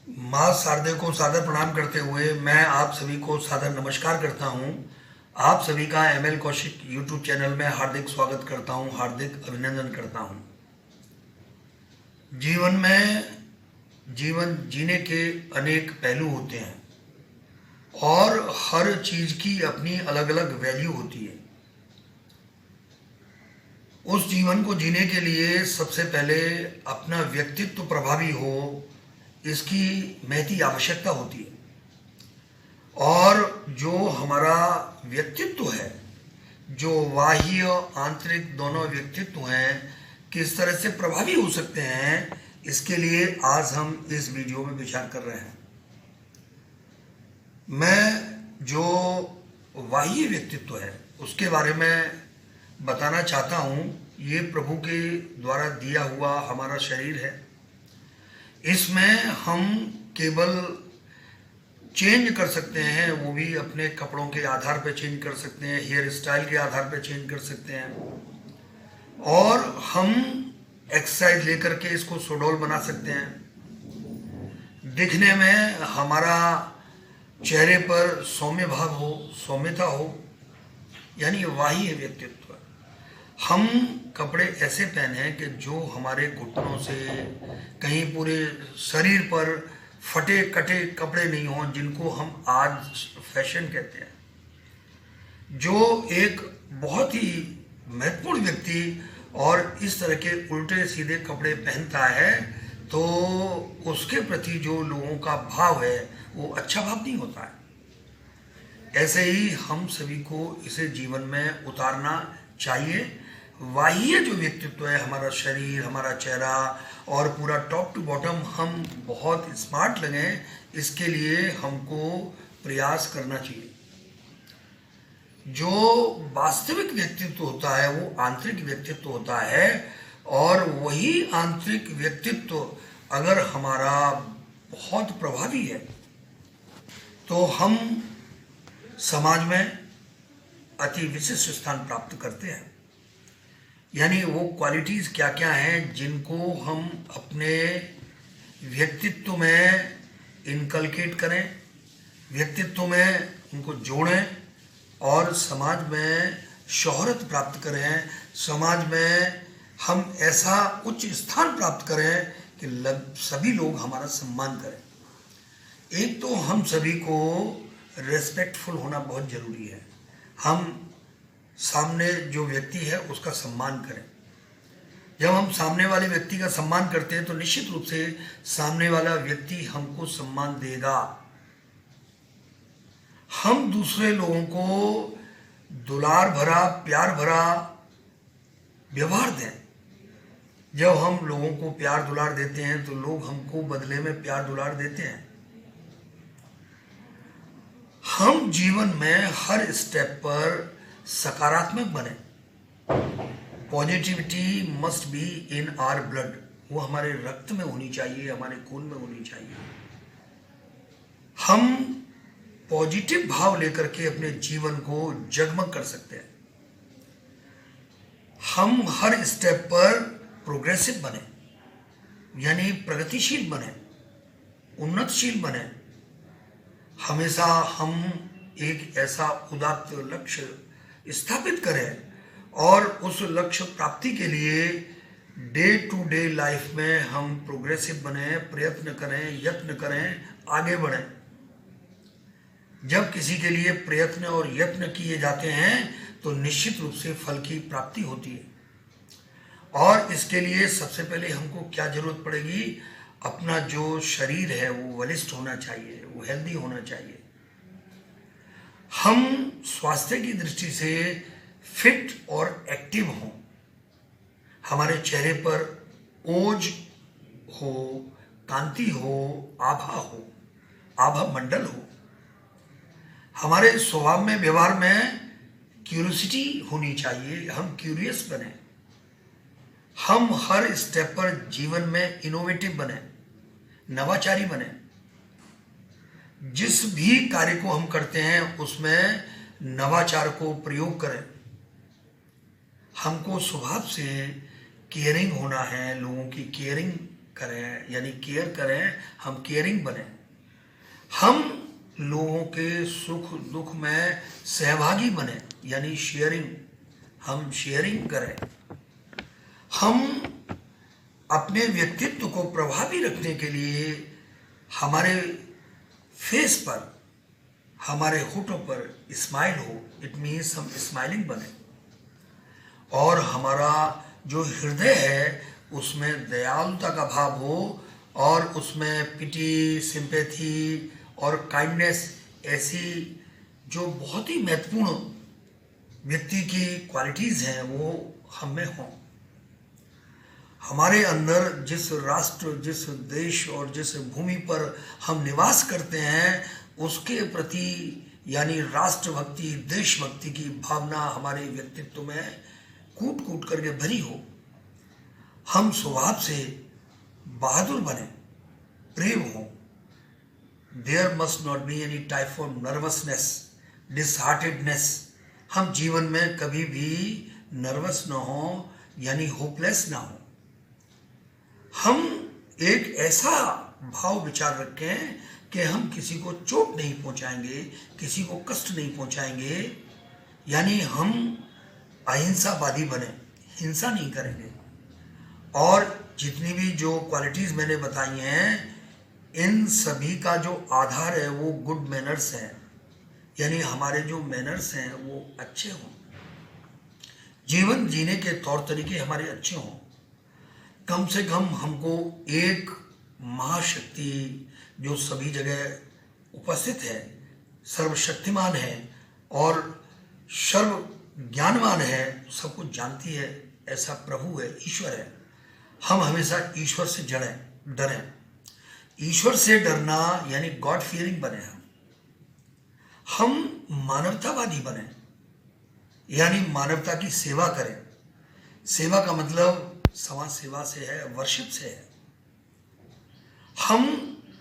माँ शारदे को सादर प्रणाम करते हुए मैं आप सभी को सादर नमस्कार करता हूँ। आप सभी का एमएल कौशिक यूट्यूब चैनल में हार्दिक स्वागत करता हूँ, हार्दिक अभिनंदन करता हूँ। जीवन में जीवन जीने के अनेक पहलू होते हैं और हर चीज़ की अपनी अलग अलग वैल्यू होती है। उस जीवन को जीने के लिए सबसे पहले अपना व्यक्तित्व प्रभावी हो, इसकी महती आवश्यकता होती है। और जो हमारा व्यक्तित्व है, जो बाह्य आंतरिक दोनों व्यक्तित्व हैं, किस तरह से प्रभावी हो सकते हैं, इसके लिए आज हम इस वीडियो में विचार कर रहे हैं। मैं जो बाह्य व्यक्तित्व है उसके बारे में बताना चाहता हूँ। ये प्रभु के द्वारा दिया हुआ हमारा शरीर है। इसमें हम केवल चेंज कर सकते हैं, वो भी अपने कपड़ों के आधार पर चेंज कर सकते हैं, हेयर स्टाइल के आधार पर चेंज कर सकते हैं, और हम एक्सरसाइज लेकर के इसको सुडौल बना सकते हैं। दिखने में हमारा चेहरे पर सौम्य भाव हो, सौम्यता हो, यानी बाह्य व्यक्तित्व। हम कपड़े ऐसे पहने कि जो हमारे घुटनों से कहीं पूरे शरीर पर फटे कटे कपड़े नहीं हों, जिनको हम आज फैशन कहते हैं। जो एक बहुत ही महत्वपूर्ण व्यक्ति और इस तरह के उल्टे सीधे कपड़े पहनता है तो उसके प्रति जो लोगों का भाव है वो अच्छा भाव नहीं होता है। ऐसे ही हम सभी को इसे जीवन में उतारना चाहिए। बाह्य जो व्यक्तित्व है, हमारा शरीर, हमारा चेहरा और पूरा टॉप टू बॉटम हम बहुत स्मार्ट लगें, इसके लिए हमको प्रयास करना चाहिए। जो वास्तविक व्यक्तित्व होता है वो आंतरिक व्यक्तित्व होता है, और वही आंतरिक व्यक्तित्व अगर हमारा बहुत प्रभावी है तो हम समाज में अति विशिष्ट स्थान प्राप्त करते हैं। यानी वो क्वालिटीज़ क्या क्या हैं जिनको हम अपने व्यक्तित्व में इनकलकेट करें, व्यक्तित्व में उनको जोड़ें और समाज में शोहरत प्राप्त करें, समाज में हम ऐसा उच्च स्थान प्राप्त करें कि सभी लोग हमारा सम्मान करें। एक तो हम सभी को रेस्पेक्टफुल होना बहुत ज़रूरी है। हम सामने जो व्यक्ति है उसका सम्मान करें। जब हम सामने वाले व्यक्ति का सम्मान करते हैं तो निश्चित रूप से सामने वाला व्यक्ति हमको सम्मान देगा। हम दूसरे लोगों को दुलार भरा, प्यार भरा व्यवहार दें। जब हम लोगों को प्यार दुलार देते हैं तो लोग हमको बदले में प्यार दुलार देते हैं। हम जीवन में हर स्टेप पर सकारात्मक बने। Positivity must be in our blood, वो हमारे रक्त में होनी चाहिए, हमारे खून में होनी चाहिए। हम पॉजिटिव भाव लेकर के अपने जीवन को जगमग कर सकते हैं। हम हर स्टेप पर प्रोग्रेसिव बने, यानी प्रगतिशील बने, उन्नतशील बने। हमेशा हम एक ऐसा उदात्त लक्ष्य स्थापित करें और उस लक्ष्य प्राप्ति के लिए डे टू डे लाइफ में हम प्रोग्रेसिव बने, प्रयत्न करें, यत्न करें, आगे बढ़ें। जब किसी के लिए प्रयत्न और यत्न किए जाते हैं तो निश्चित रूप से फल की प्राप्ति होती है। और इसके लिए सबसे पहले हमको क्या जरूरत पड़ेगी? अपना जो शरीर है वो बलिष्ठ होना चाहिए, वो हेल्दी होना चाहिए। हम स्वास्थ्य की दृष्टि से फिट और एक्टिव हों, हमारे चेहरे पर ओज हो, कांति हो, आभा मंडल हो, हमारे स्वभाव में, व्यवहार में क्यूरियोसिटी होनी चाहिए, हम क्यूरियस बने। हम हर स्टेप पर जीवन में इनोवेटिव बने, नवाचारी बने। जिस भी कार्य को हम करते हैं उसमें नवाचार को प्रयोग करें। हमको स्वभाव से केयरिंग होना है, लोगों की केयरिंग करें, यानी केयर करें, हम केयरिंग बने, हम लोगों के सुख दुख में सहभागी बने, यानी शेयरिंग, हम शेयरिंग करें, हम अपने व्यक्तित्व को प्रभावी रखने के लिए हमारे फेस पर, हमारे होठों पर स्माइल हो, इट मीन्स हम स्माइलिंग बने, और हमारा जो हृदय है उसमें दयालुता का भाव हो, और उसमें पिटी, सिंपैथी और काइंडनेस, ऐसी जो बहुत ही महत्वपूर्ण व्यक्ति की क्वालिटीज़ हैं वो हम में हों। हमारे अंदर जिस राष्ट्र, जिस देश और जिस भूमि पर हम निवास करते हैं उसके प्रति, यानी राष्ट्रभक्ति, देशभक्ति की भावना हमारे व्यक्तित्व में कूट कूट करके भरी हो। हम स्वभाव से बहादुर बने, प्रेम हो। There must not be any type of nervousness, disheartenedness. हम जीवन में कभी भी नर्वस ना हो, यानी होपलेस ना हो। हम एक ऐसा भाव विचार रखें कि हम किसी को चोट नहीं पहुंचाएंगे, किसी को कष्ट नहीं पहुंचाएंगे, यानी हम अहिंसावादी बने, हिंसा नहीं करेंगे। और जितनी भी जो क्वालिटीज़ मैंने बताई हैं, इन सभी का जो आधार है वो गुड मैनर्स है, यानी हमारे जो मैनर्स हैं वो अच्छे हों, जीवन जीने के तौर तरीके हमारे अच्छे हों। कम से कम हमको एक महाशक्ति जो सभी जगह उपस्थित है, सर्वशक्तिमान है और सर्व ज्ञानवान है, सब कुछ जानती है, ऐसा प्रभु है, ईश्वर है। हम हमेशा ईश्वर से डरें। ईश्वर से डरना यानी गॉड फियरिंग बने हम मानवतावादी बने, यानी मानवता की सेवा करें। सेवा का मतलब समाज सेवा से है, वर्शिप से है। हम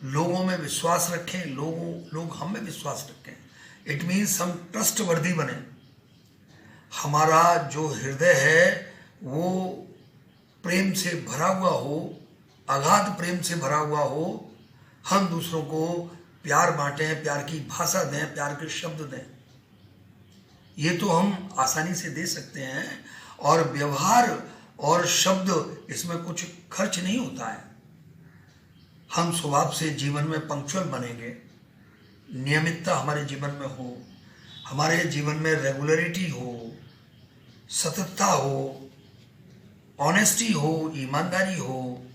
लोगों में विश्वास रखें, लोग हम में विश्वास रखें। इट मीन्स हम ट्रस्टवर्दी बने। हमारा जो हृदय है वो प्रेम से भरा हुआ हो, अगाध प्रेम से भरा हुआ हो। हम दूसरों को प्यार बांटें, प्यार की भाषा दें, प्यार के शब्द दें। ये तो हम आसानी से दे सकते हैं, और व्यवहार और शब्द, इसमें कुछ खर्च नहीं होता है। हम स्वभाव से जीवन में पंक्चुअल बनेंगे, नियमितता हमारे जीवन में हो, हमारे जीवन में रेगुलरिटी हो, सततता हो, ऑनेस्टी हो, ईमानदारी हो,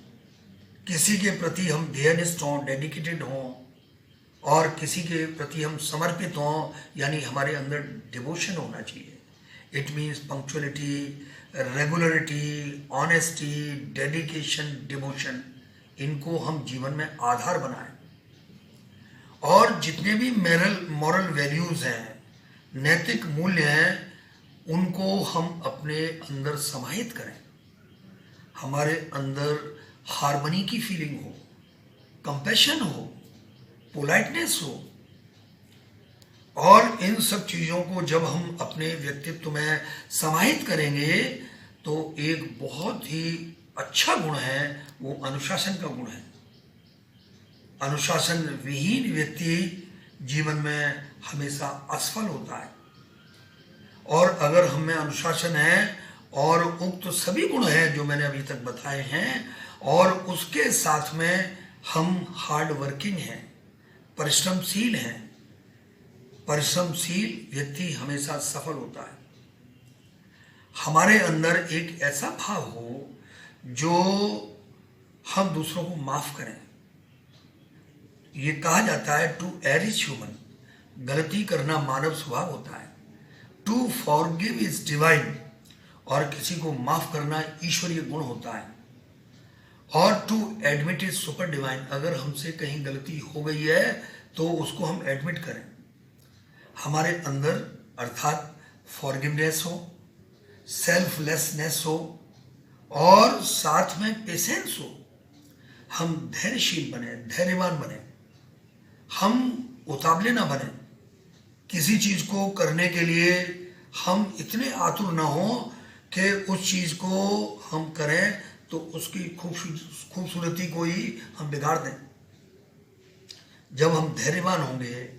किसी के प्रति हम ध्येयनिष्ठ हों, डेडिकेटेड हों, और किसी के प्रति हम समर्पित हों, यानी हमारे अंदर डिवोशन होना चाहिए। It means punctuality, regularity, honesty, dedication, devotion, इनको हम जीवन में आधार बनाएं। और जितने भी मॉरल वैल्यूज़ हैं, नैतिक मूल्य हैं, उनको हम अपने अंदर समाहित करें। हमारे अंदर हार्मनी की फीलिंग हो, कंपैशन हो, पोलाइटनेस हो। और इन सब चीज़ों को जब हम अपने व्यक्तित्व में समाहित करेंगे तो एक बहुत ही अच्छा गुण है, वो अनुशासन का गुण है। अनुशासन विहीन व्यक्ति जीवन में हमेशा असफल होता है। और अगर हम में अनुशासन है और उक्त सभी गुण हैं जो मैंने अभी तक बताए हैं, और उसके साथ में हम हार्ड वर्किंग हैं, परिश्रमशील हैं, परिश्रमशील व्यक्ति हमेशा सफल होता है। हमारे अंदर एक ऐसा भाव हो जो हम दूसरों को माफ करें। ये कहा जाता है टू एयर इज ह्यूमन, गलती करना मानव स्वभाव होता है। टू फॉरगिव इज डिवाइन, और किसी को माफ करना ईश्वरीय गुण होता है। और to admit is super divine, अगर हमसे कहीं गलती हो गई है तो उसको हम एडमिट करें। हमारे अंदर अर्थात फॉरगिवनेस हो, सेल्फलेसनेस हो, और साथ में पेशेंस हो। हम धैर्यशील बने, धैर्यवान बने, हम उतावले ना बने। किसी चीज को करने के लिए हम इतने आतुर ना हो कि उस चीज को हम करें तो उसकी खूबसूरती को ही हम बिगाड़ दें। जब हम धैर्यवान होंगे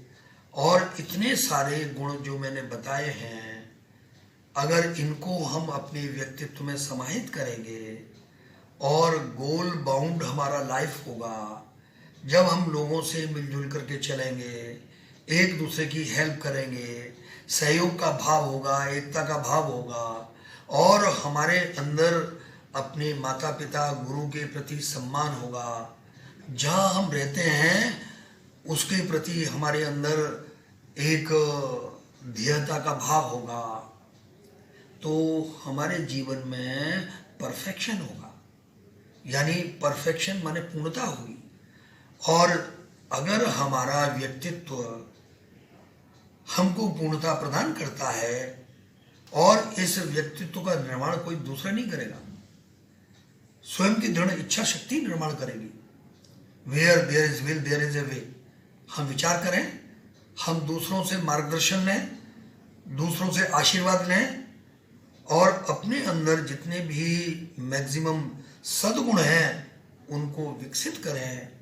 और इतने सारे गुण जो मैंने बताए हैं, अगर इनको हम अपने व्यक्तित्व में समाहित करेंगे और गोल बाउंड हमारा लाइफ होगा, जब हम लोगों से मिलजुल करके चलेंगे, एक दूसरे की हेल्प करेंगे, सहयोग का भाव होगा, एकता का भाव होगा, और हमारे अंदर अपने माता पिता गुरु के प्रति सम्मान होगा, जहाँ हम रहते हैं उसके प्रति हमारे अंदर एक ध्येयता का भाव होगा, तो हमारे जीवन में परफेक्शन होगा। यानी परफेक्शन माने पूर्णता हुई। और अगर हमारा व्यक्तित्व हमको पूर्णता प्रदान करता है और इस व्यक्तित्व का निर्माण कोई दूसरा नहीं करेगा, स्वयं की दृढ़ इच्छा शक्ति निर्माण करेगी। Where there is will there is a way. हम विचार करें, हम दूसरों से मार्गदर्शन लें, दूसरों से आशीर्वाद लें और अपने अंदर जितने भी मैक्सिमम सद्गुण हैं उनको विकसित करें।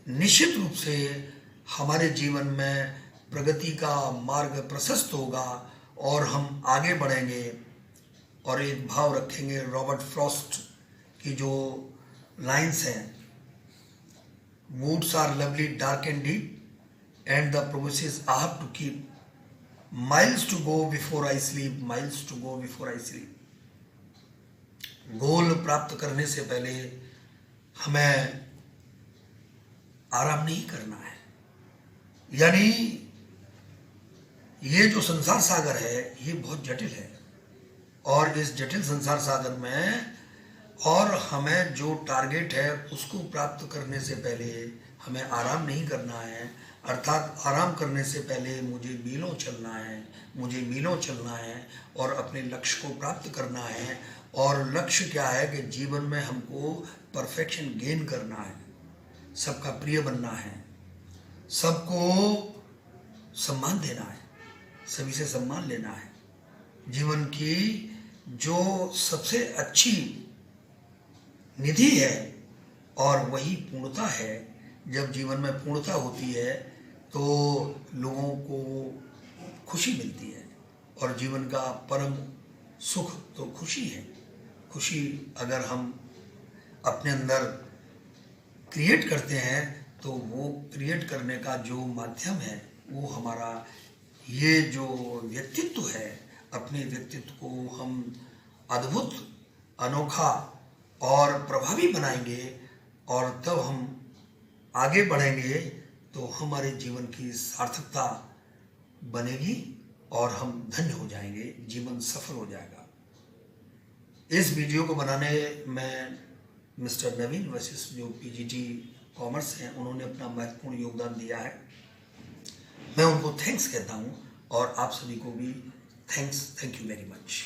निश्चित रूप से हमारे जीवन में प्रगति का मार्ग प्रशस्त होगा और हम आगे बढ़ेंगे। और एक भाव रखेंगे रॉबर्ट फ्रॉस्ट की जो लाइन्स हैं, woods are lovely dark and deep and the promises I have to keep, miles to go before I sleep, miles to go before I sleep. Goal प्राप्त करने से पहले हमें आराम नहीं करना है। यानी ये जो संसार सागर है ये बहुत जटिल है, और इस जटिल संसार सागर में और हमें जो टारगेट है उसको प्राप्त करने से पहले हमें आराम नहीं करना है। अर्थात आराम करने से पहले मुझे मीलों चलना है, मुझे मीलों चलना है और अपने लक्ष्य को प्राप्त करना है। और लक्ष्य क्या है कि जीवन में हमको परफेक्शन गेन करना है, सबका प्रिय बनना है, सबको सम्मान देना है, सभी से सम्मान लेना है। जीवन की जो सबसे अच्छी निधि है और वही पूर्णता है। जब जीवन में पूर्णता होती है तो लोगों को खुशी मिलती है, और जीवन का परम सुख तो खुशी है। खुशी अगर हम अपने अंदर क्रिएट करते हैं तो वो क्रिएट करने का जो माध्यम है वो हमारा ये जो व्यक्तित्व है, अपने व्यक्तित्व को हम अद्भुत, अनोखा और प्रभावी बनाएंगे, और तब हम आगे बढ़ेंगे तो हमारे जीवन की सार्थकता बनेगी और हम धन्य हो जाएंगे, जीवन सफल हो जाएगा। इस वीडियो को बनाने में मिस्टर नवीन वशिष्ठ जो पीजीटी कॉमर्स हैं, उन्होंने अपना महत्वपूर्ण योगदान दिया है। मैं उनको थैंक्स कहता हूँ और आप सभी को भी thanks, thank you very much.